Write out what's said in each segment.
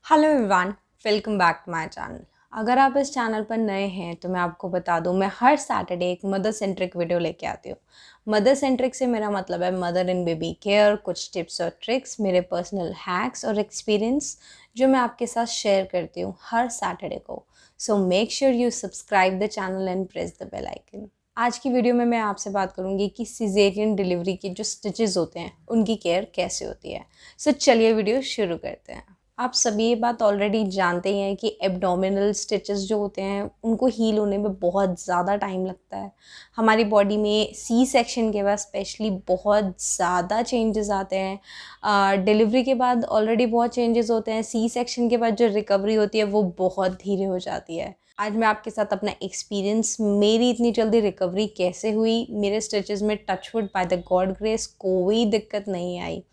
Hello everyone, welcome back to my channel. अगर आप इस चैनल पर नए हैं तो मैं आपको बता दूं, मैं हर सैटरडे एक मदर सेंट्रिक वीडियो लेके आती हूँ। मदर सेंट्रिक से मेरा मतलब है मदर इन बेबी केयर, कुछ टिप्स और ट्रिक्स, मेरे पर्सनल हैक्स और एक्सपीरियंस जो मैं आपके साथ शेयर करती हूँ हर सैटरडे को। So make sure you subscribe the channel and press the bell icon. आज की वीडियो में मैं आपसे बात करूंगी कि सिजेरियन डिलीवरी के जो स्टिचेस होते हैं उनकी केयर कैसे होती है। सो चलिए वीडियो शुरू करते हैं। आप सभी ये बात ऑलरेडी जानते ही हैं कि एब्डोमिनल स्टिचेस जो होते हैं उनको हील होने में बहुत ज़्यादा टाइम लगता है। हमारी बॉडी में सी सेक्शन के बाद स्पेशली बहुत ज़्यादा चेंजेस आते हैं। डिलीवरी के बाद ऑलरेडी बहुत चेंजेस होते हैं। सी सेक्शन के बाद जो रिकवरी होती है वो बहुत धीरे हो जाती है। आज मैं आपके साथ अपना एक्सपीरियंस, मेरी इतनी जल्दी रिकवरी कैसे हुई, मेरे स्टिचेस में touchwood by the God grace कोई दिक्कत नहीं आई।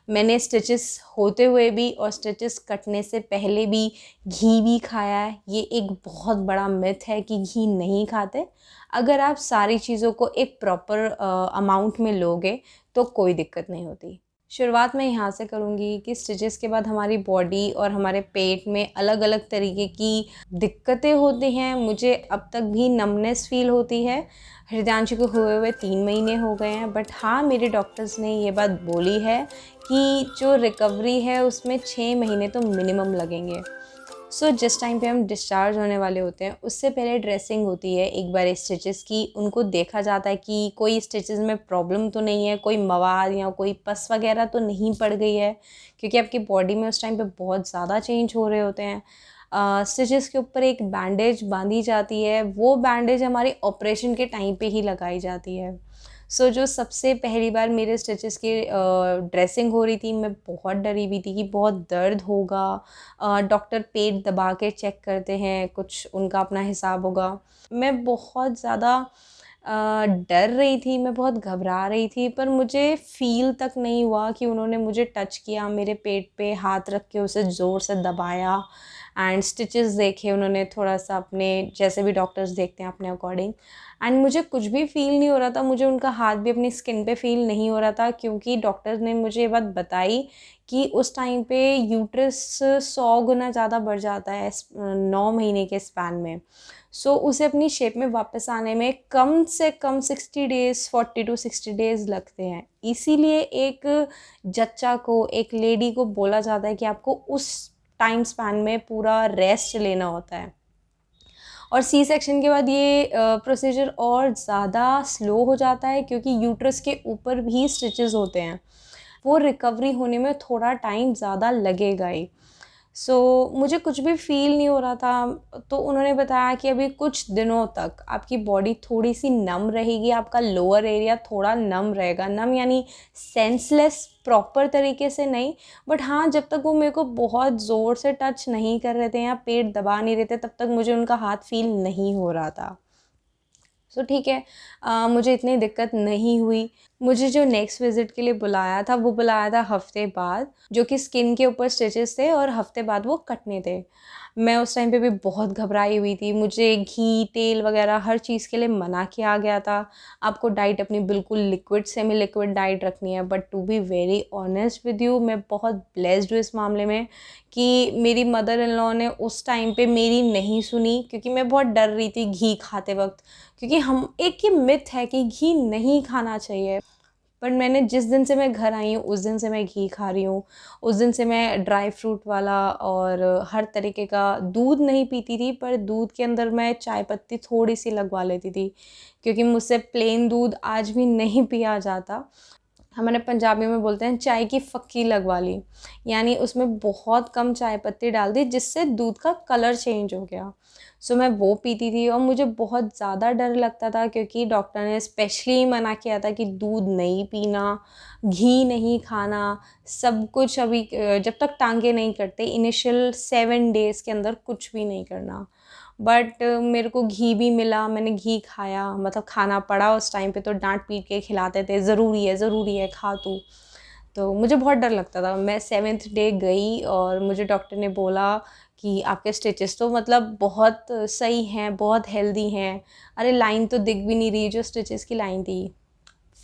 मैंने स्टिचेस होते हुए भी और स्टिचेस कटने से पहले भी घी भी खाया है। ये एक बहुत बड़ा मिथ है कि घी नहीं खाते। अगर आप सारी चीज़ों को एक प्रॉपर अमाउंट में लोगे तो कोई दिक्कत नहीं होती। शुरुआत मैं यहाँ से करूँगी कि स्टिचेस के बाद हमारी बॉडी और हमारे पेट में अलग अलग तरीके की दिक्कतें होती हैं। मुझे अब तक भी नमनेस फील होती है। हृदयांशु को हुए 3 महीने हो गए हैं, बट हाँ, मेरे डॉक्टर्स ने ये बात बोली है कि जो रिकवरी है उसमें 6 महीने तो मिनिमम लगेंगे। सो जिस टाइम पे हम डिस्चार्ज होने वाले होते हैं उससे पहले ड्रेसिंग होती है एक बार स्टिचेस की। उनको देखा जाता है कि कोई स्टिचेस में प्रॉब्लम तो नहीं है, कोई मवाद या कोई पस वगैरह तो नहीं पड़ गई है, क्योंकि आपकी बॉडी में उस टाइम पे बहुत ज़्यादा चेंज हो रहे होते हैं। स्टिचेस के ऊपर एक बैंडेज बांधी जाती है। वो बैंडेज हमारे ऑपरेशन के टाइम पे ही लगाई जाती है। जो सबसे पहली बार मेरे स्टिचेस की ड्रेसिंग हो रही थी, मैं बहुत डरी हुई थी कि बहुत दर्द होगा। डॉक्टर पेट दबा के चेक करते हैं, कुछ उनका अपना हिसाब होगा। मैं बहुत ज़्यादा डर रही थी, मैं बहुत घबरा रही थी, पर मुझे फ़ील तक नहीं हुआ कि उन्होंने मुझे टच किया, मेरे पेट पे हाथ रख के उसे ज़ोर से दबाया एंड स्टिचेस देखे उन्होंने थोड़ा सा अपने, जैसे भी डॉक्टर्स देखते हैं अपने अकॉर्डिंग। एंड मुझे कुछ भी फ़ील नहीं हो रहा था, मुझे उनका हाथ भी अपनी स्किन पे फ़ील नहीं हो रहा था, क्योंकि डॉक्टर ने मुझे ये बात बताई कि उस टाइम पे यूट्रस 100 गुना ज़्यादा बढ़ जाता है 9 महीने के स्पैन में। उसे अपनी शेप में वापस आने में कम से कम 60 डेज़, 40 to 60 डेज़ लगते हैं। इसीलिए एक जच्चा को, एक लेडी को बोला जाता है कि आपको उस टाइम स्पैन में पूरा रेस्ट लेना होता है। और सी सेक्शन के बाद ये प्रोसीजर और ज़्यादा स्लो हो जाता है, क्योंकि यूट्रस के ऊपर भी स्टिचेस होते हैं। वो रिकवरी होने में थोड़ा टाइम ज़्यादा लगेगा ही। मुझे कुछ भी फ़ील नहीं हो रहा था। तो उन्होंने बताया कि अभी कुछ दिनों तक आपकी बॉडी थोड़ी-सी नम रहेगी, आपका लोअर एरिया थोड़ा नम रहेगा। नम यानी सेंसलेस प्रॉपर तरीके से नहीं, बट हाँ, जब तक वो मेरे को बहुत ज़ोर से टच नहीं कर रहे थे या पेट दबा नहीं रहे थे, तब तक मुझे उनका हाथ फ़ील नहीं हो रहा था। ठीक है, मुझे इतनी दिक्कत नहीं हुई। मुझे जो नेक्स्ट विज़िट के लिए बुलाया था, वो बुलाया था हफ़्ते बाद, जो कि स्किन के ऊपर स्टिचेस थे और हफ़्ते बाद वो कटने थे। मैं उस टाइम पे भी बहुत घबराई हुई थी। मुझे घी, तेल वग़ैरह हर चीज़ के लिए मना किया गया था। आपको डाइट अपनी बिल्कुल लिक्विड, सेमी लिक्विड डाइट रखनी है। But to be very honest with you, मैं बहुत ब्लेस्ड हूँ इस मामले में कि मेरी मदर इन लॉ ने उस टाइम पे मेरी नहीं सुनी, क्योंकि मैं बहुत डर रही थी घी खाते वक़्त। क्योंकि हम एक ये मिथ है कि घी नहीं खाना चाहिए, पर मैंने जिस दिन से मैं घर आई हूँ उस दिन से मैं घी खा रही हूँ। उस दिन से मैं ड्राई फ्रूट वाला और हर तरीके का दूध नहीं पीती थी, पर दूध के अंदर मैं चाय पत्ती थोड़ी-सी लगवा लेती थी, क्योंकि मुझसे प्लेन दूध आज भी नहीं पिया जाता। हमारे पंजाबी में बोलते हैं चाय की फक्की लगवा ली, यानी उसमें बहुत कम चाय पत्ती डाल दी जिससे दूध का कलर चेंज हो गया। मैं वो पीती थी और मुझे बहुत ज़्यादा डर लगता था, क्योंकि डॉक्टर ने स्पेशली मना किया था कि दूध नहीं पीना, घी नहीं खाना, सब कुछ अभी जब तक टाँगे नहीं कटते इनिशियल 7 डेज़ के अंदर कुछ भी नहीं करना। बट मेरे को घी भी मिला, मैंने घी खाया, मतलब खाना पड़ा उस टाइम पे तो डाँट पीट के खिलाते थे, ज़रूरी है, खा तू। तो मुझे बहुत डर लगता था। मैं 7th डे गई और मुझे डॉक्टर ने बोला कि आपके स्टिचेस तो मतलब बहुत सही हैं, बहुत हेल्दी हैं। अरे लाइन तो दिख भी नहीं रही जो स्टिचेस की लाइन थी।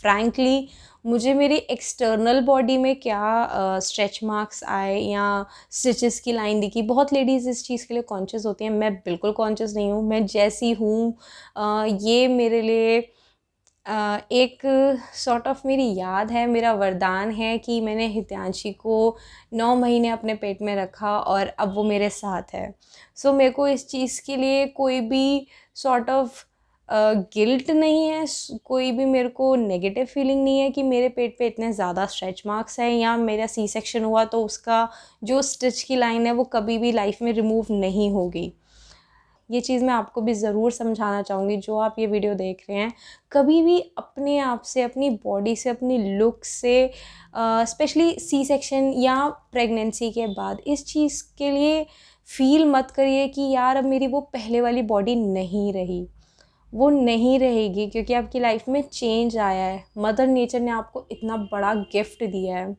फ्रैंकली मुझे मेरी एक्सटर्नल बॉडी में क्या स्ट्रेच मार्क्स आए या स्टिचेस की लाइन दिखी। बहुत लेडीज़ इस चीज़ के लिए कॉन्शियस होती हैं, मैं बिल्कुल कॉन्शियस नहीं हूँ। मैं जैसी हूँ ये मेरे लिए एक सॉर्ट ऑफ मेरी याद है, मेरा वरदान है कि मैंने हित्यांशी को 9 महीने अपने पेट में रखा और अब वो मेरे साथ है। सो मेरे को इस चीज़ के लिए कोई भी सॉर्ट ऑफ गिल्ट नहीं है, कोई भी मेरे को नेगेटिव फीलिंग नहीं है कि मेरे पेट पे इतने ज़्यादा स्ट्रेच मार्क्स हैं या मेरा सी सेक्शन हुआ तो उसका जो स्टिच की लाइन है वो कभी भी लाइफ में रिमूव नहीं होगी। ये चीज़ मैं आपको भी ज़रूर समझाना चाहूँगी, जो आप ये वीडियो देख रहे हैं, कभी भी अपने आप से, अपनी बॉडी से, अपनी लुक से स्पेशली सी सेक्शन या प्रेगनेंसी के बाद इस चीज़ के लिए फ़ील मत करिए कि यार अब मेरी वो पहले वाली बॉडी नहीं रही। वो नहीं रहेगी क्योंकि आपकी लाइफ में चेंज आया है। मदर नेचर ने आपको इतना बड़ा गिफ्ट दिया है।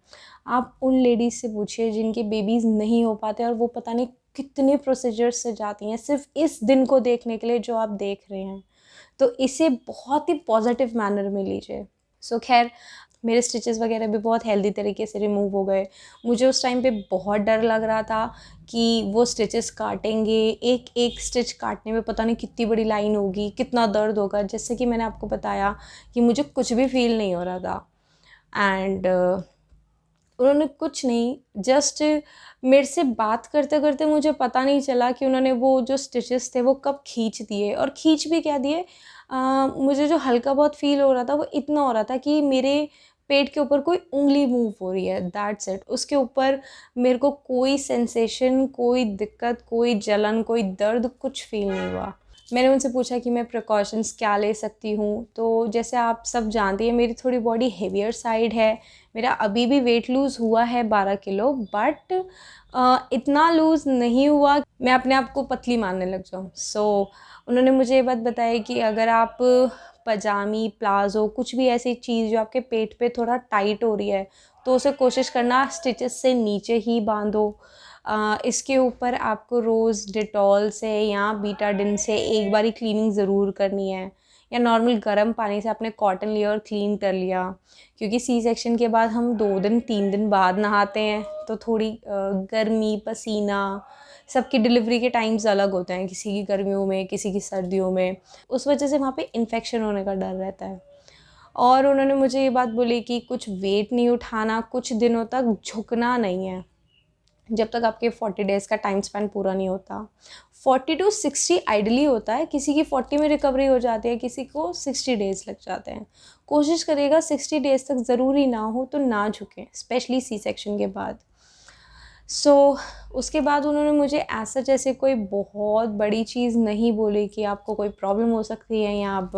आप उन लेडीज़ से पूछिए जिनके बेबीज़ नहीं हो पाते और वो पता नहीं कितने प्रोसीजर्स से जाती हैं सिर्फ इस दिन को देखने के लिए जो आप देख रहे हैं। तो इसे बहुत ही पॉजिटिव मैनर में लीजिए। सो खैर, मेरे स्टिचेस वगैरह भी बहुत हेल्दी तरीके से रिमूव हो गए। मुझे उस टाइम पे बहुत डर लग रहा था कि वो स्टिचेस काटेंगे, एक एक स्टिच काटने में पता नहीं कितनी बड़ी लाइन होगी, कितना दर्द होगा। जैसे कि मैंने आपको बताया कि मुझे कुछ भी फ़ील नहीं हो रहा था एंड उन्होंने कुछ नहीं, जस्ट मेरे से बात करते करते मुझे पता नहीं चला कि उन्होंने वो जो स्टिचेस थे वो कब खींच दिए। और खींच भी क्या दिए, मुझे जो हल्का बहुत फील हो रहा था वो इतना हो रहा था कि मेरे पेट के ऊपर कोई उंगली मूव हो रही है, दैट्स इट। उसके ऊपर मेरे को कोई सेंसेशन, कोई दिक्कत, कोई जलन, कोई दर्द कुछ फील नहीं हुआ। मैंने उनसे पूछा कि मैं प्रिकॉशंस क्या ले सकती हूँ, तो जैसे आप सब जानती हैं मेरी थोड़ी बॉडी हेवियर साइड है। मेरा अभी भी वेट लूज़ हुआ है 12 किलो, बट इतना लूज़ नहीं हुआ मैं अपने आप को पतली मानने लग जाऊँ। सो उन्होंने मुझे ये बात बताई कि अगर आप पजामी, प्लाज़ो, कुछ भी ऐसी चीज़ जो आपके पेट पे थोड़ा टाइट हो रही है तो उसे कोशिश करना स्टिचेस से नीचे ही बांधो। इसके ऊपर आपको रोज़ डेटॉल से या बीटाडिन से एक बारी क्लीनिंग ज़रूर करनी है, या नॉर्मल गर्म पानी से आपने कॉटन लिया और क्लीन कर लिया। क्योंकि सी सेक्शन के बाद हम 2 दिन 3 दिन बाद नहाते हैं तो थोड़ी गर्मी, पसीना, सबकी डिलीवरी के टाइम्स अलग होते हैं, किसी की गर्मियों में, किसी की सर्दियों में। उस वजह से वहाँ पे इन्फेक्शन होने का डर रहता है। और उन्होंने मुझे ये बात बोली कि कुछ वेट नहीं उठाना, कुछ दिनों तक झुकना नहीं है, जब तक आपके 40 डेज़ का टाइम स्पैन पूरा नहीं होता। 40 टू 60 आइडियली होता है, किसी की 40 में रिकवरी हो जाती है, किसी को 60 डेज़ लग जाते हैं। कोशिश करिएगा 60 डेज़ तक, ज़रूरी ना हो तो ना झुकें, स्पेशली सी सेक्शन के बाद। उसके बाद उन्होंने मुझे ऐसा जैसे कोई बहुत बड़ी चीज़ नहीं बोली कि आपको कोई प्रॉब्लम हो सकती है या आप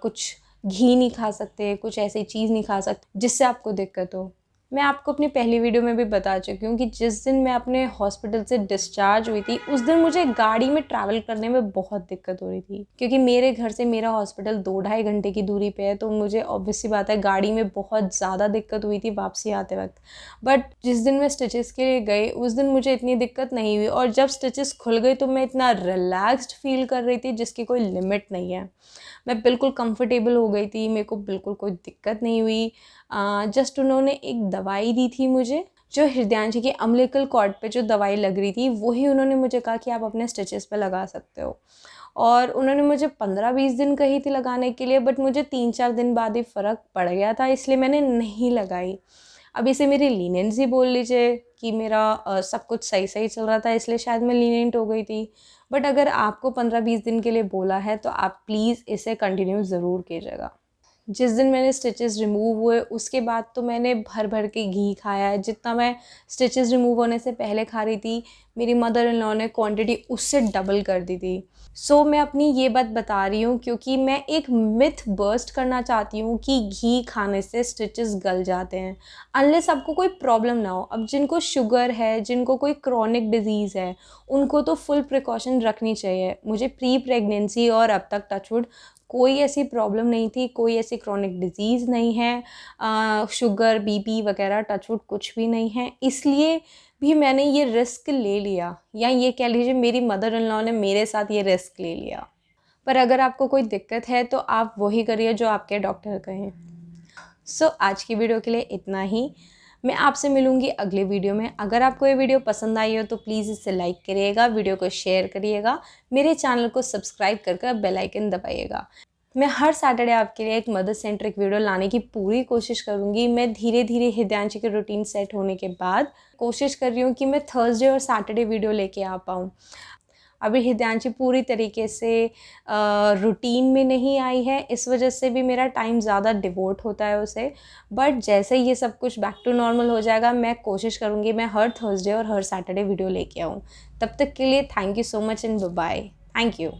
कुछ घी नहीं खा सकते, कुछ ऐसी चीज़ नहीं खा सकते जिससे आपको दिक्कत हो। मैं आपको अपनी पहली वीडियो में भी बता चुकी हूँ कि जिस दिन मैं अपने हॉस्पिटल से डिस्चार्ज हुई थी उस दिन मुझे गाड़ी में ट्रैवल करने में बहुत दिक्कत हो रही थी, क्योंकि मेरे घर से मेरा हॉस्पिटल 2-2.5 घंटे की दूरी पे है। तो मुझे ऑब्वियस सी बात है गाड़ी में बहुत ज़्यादा दिक्कत हुई थी वापसी आते वक्त। बट जिस दिन मैं स्टिचेस के लिए गई उस दिन मुझे इतनी दिक्कत नहीं हुई, और जब स्टिचेस खुल गई तो मैं इतना रिलैक्स्ड फील कर रही थी जिसकी कोई लिमिट नहीं है। मैं बिल्कुल कंफर्टेबल हो गई थी, मेरे को बिल्कुल कोई दिक्कत नहीं हुई। जस्ट उन्होंने एक दवाई दी थी मुझे, जो हृदयांशी के अम्बिलिकल कॉर्ड पे जो दवाई लग रही थी वही उन्होंने मुझे कहा कि आप अपने स्टिचेस पे लगा सकते हो। और उन्होंने मुझे 15-20 दिन कही थी लगाने के लिए, बट मुझे 3-4 दिन बाद ही फ़र्क पड़ गया था, इसलिए मैंने नहीं लगाई। अब इसे मेरी लीनियंसी बोल लीजिए कि मेरा सब कुछ सही सही चल रहा था इसलिए शायद मैं लीनियंट हो गई थी। बट अगर आपको 15-20 दिन के लिए बोला है तो आप प्लीज़ इसे कंटिन्यू ज़रूर कीजिएगा। जिस दिन मैंने स्टिचेस रिमूव हुए उसके बाद तो मैंने भर भर के घी खाया है, जितना मैं स्टिचेस रिमूव होने से पहले खा रही थी मेरी मदर इन लॉ ने क्वांटिटी उससे डबल कर दी थी। मैं अपनी ये बात बता रही हूँ क्योंकि मैं एक मिथ बर्स्ट करना चाहती हूँ कि घी खाने से स्टिचेस गल जाते हैं, अनलेस आपको कोई प्रॉब्लम ना हो। अब जिनको शुगर है, जिनको कोई क्रॉनिक डिजीज़ है, उनको तो फुल प्रिकॉशन रखनी चाहिए। मुझे प्री प्रेगनेंसी और अब तक टचवुड कोई ऐसी प्रॉब्लम नहीं थी, कोई ऐसी क्रॉनिक डिजीज़ नहीं है, शुगर, बीपी वगैरह टचवुड कुछ भी नहीं है। इसलिए भी मैंने ये रिस्क ले लिया, या ये कह लीजिए मेरी मदर इन लॉ ने मेरे साथ ये रिस्क ले लिया। पर अगर आपको कोई दिक्कत है तो आप वही करिए जो आपके डॉक्टर कहें। सो आज की वीडियो के लिए इतना ही। मैं आपसे मिलूँगी अगले वीडियो में। अगर आपको ये वीडियो पसंद आई हो तो प्लीज़ इसे लाइक करिएगा, वीडियो को शेयर करिएगा, मेरे चैनल को सब्सक्राइब कर बेल आइकन दबाइएगा। मैं हर सैटरडे आपके लिए एक मदर सेंट्रिक वीडियो लाने की पूरी कोशिश करूँगी। मैं धीरे धीरे हृदयांशी के रूटीन सेट होने के बाद कोशिश कर रही हूँ कि मैं थर्सडे और सैटरडे वीडियो लेके आ पाऊँ। अभी हृदयांशी पूरी तरीके से रूटीन में नहीं आई है, इस वजह से भी मेरा टाइम ज़्यादा डिवोट होता है उसे। बट जैसे ये सब कुछ बैक टू नॉर्मल हो जाएगा, मैं कोशिश करूँगी मैं हर थर्सडे और हर सैटरडे वीडियो लेके आऊँ। तब तक के लिए thank you so much and bye. Thank you.